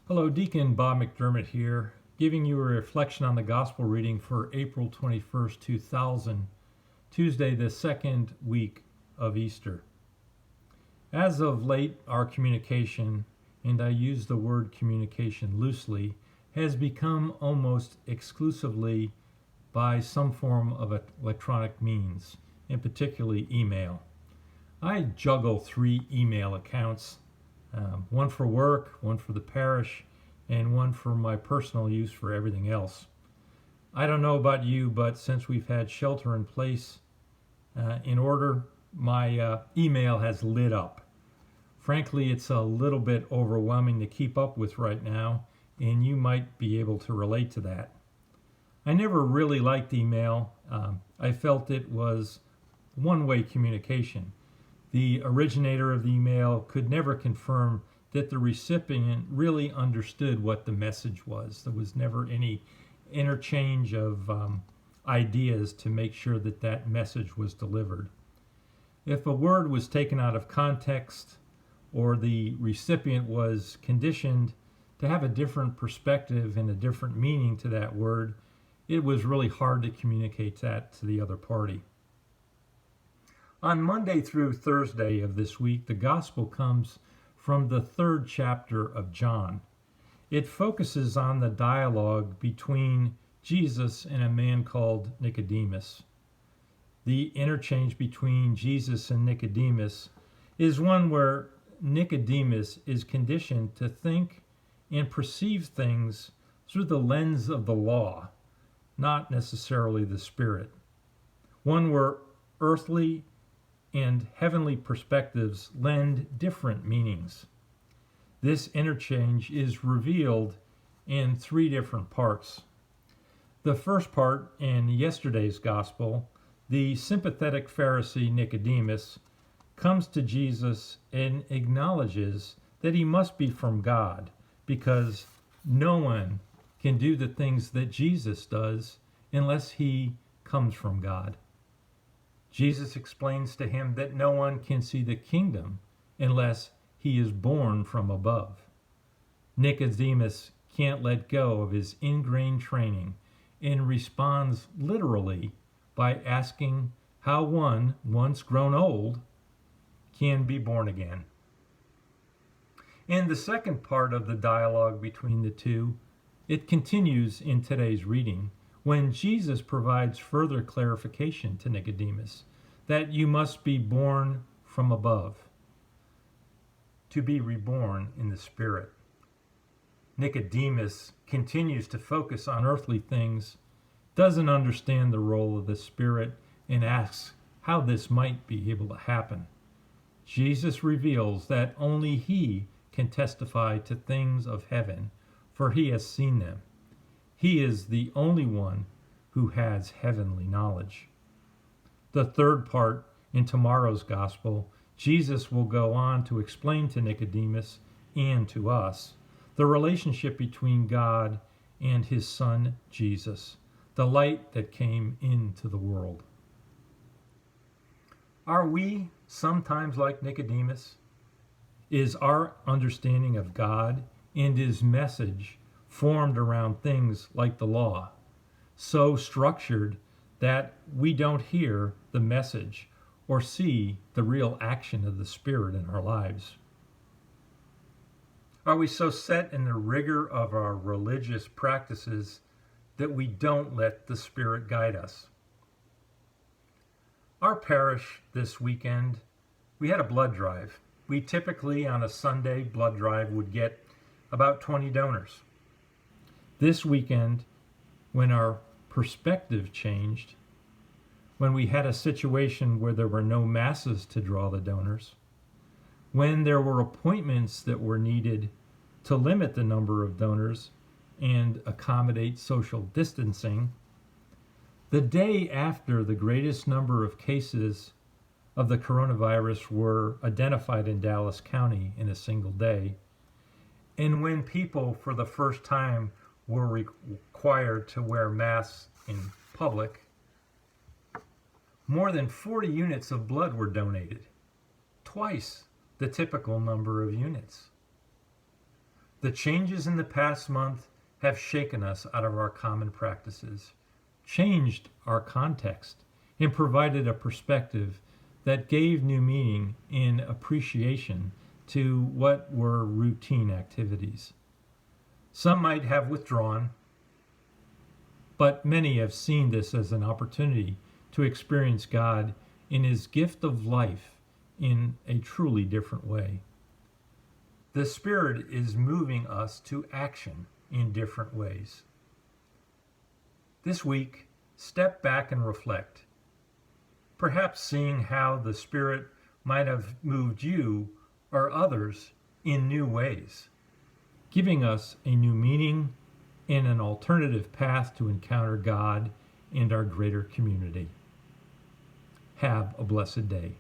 Hello, Deacon Bob McDermott here, giving you a reflection on the Gospel reading for April 21st, 2000, Tuesday, the second week of Easter. As of late, our communication, and I use the word communication loosely, has become almost exclusively by some form of electronic means, and particularly email. I juggle 3 email accounts, one for work, one for the parish, and one for my personal use for everything else. I don't know about you, but since we've had shelter in place in order, my email has lit up. Frankly, it's a little bit overwhelming to keep up with right now, and you might be able to relate to that. I never really liked email. I felt it was one-way communication. The originator of the email could never confirm that the recipient really understood what the message was. There was never any interchange of ideas to make sure that that message was delivered. If a word was taken out of context or the recipient was conditioned to have a different perspective and a different meaning to that word, it was really hard to communicate that to the other party. On Monday through Thursday of this week, the gospel comes from the 3rd chapter of John. It focuses on the dialogue between Jesus and a man called Nicodemus. The interchange between Jesus and Nicodemus is one where Nicodemus is conditioned to think and perceive things through the lens of the law, not necessarily the Spirit. One where earthly and heavenly perspectives lend different meanings. This interchange is revealed in 3 different parts. The first part, in yesterday's gospel, the sympathetic Pharisee Nicodemus comes to Jesus and acknowledges that he must be from God because no one can do the things that Jesus does unless he comes from God. Jesus explains to him that no one can see the kingdom unless he is born from above. Nicodemus can't let go of his ingrained training and responds literally by asking how one, once grown old, can be born again. In the second part of the dialogue between the two, it continues in today's reading when Jesus provides further clarification to Nicodemus that you must be born from above, to be reborn in the Spirit. Nicodemus continues to focus on earthly things, doesn't understand the role of the Spirit, and asks how this might be able to happen. Jesus reveals that only he can testify to things of heaven, for he has seen them. He is the only one who has heavenly knowledge. The third part, in tomorrow's gospel, Jesus will go on to explain to Nicodemus and to us the relationship between God and his Son, Jesus, the light that came into the world. Are we sometimes like Nicodemus? Is our understanding of God and his message formed around things like the law, so structured that we don't hear the message or see the real action of the Spirit in our lives? Are we so set in the rigor of our religious practices that we don't let the Spirit guide us? Our parish this weekend, we had a blood drive. We typically, on a Sunday blood drive, would get about 20 donors. This weekend, when our perspective changed, when we had a situation where there were no masses to draw the donors, when there were appointments that were needed to limit the number of donors and accommodate social distancing, the day after the greatest number of cases of the coronavirus were identified in Dallas County in a single day, and when people for the first time were required to wear masks in public, more than 40 units of blood were donated, twice the typical number of units. The changes in the past month have shaken us out of our common practices, changed our context, and provided a perspective that gave new meaning and appreciation to what were routine activities. Some might have withdrawn, but many have seen this as an opportunity to experience God in His gift of life in a truly different way. The Spirit is moving us to action in different ways. This week, step back and reflect, perhaps seeing how the Spirit might have moved you or others in new ways, giving us a new meaning and an alternative path to encounter God and our greater community. Have a blessed day.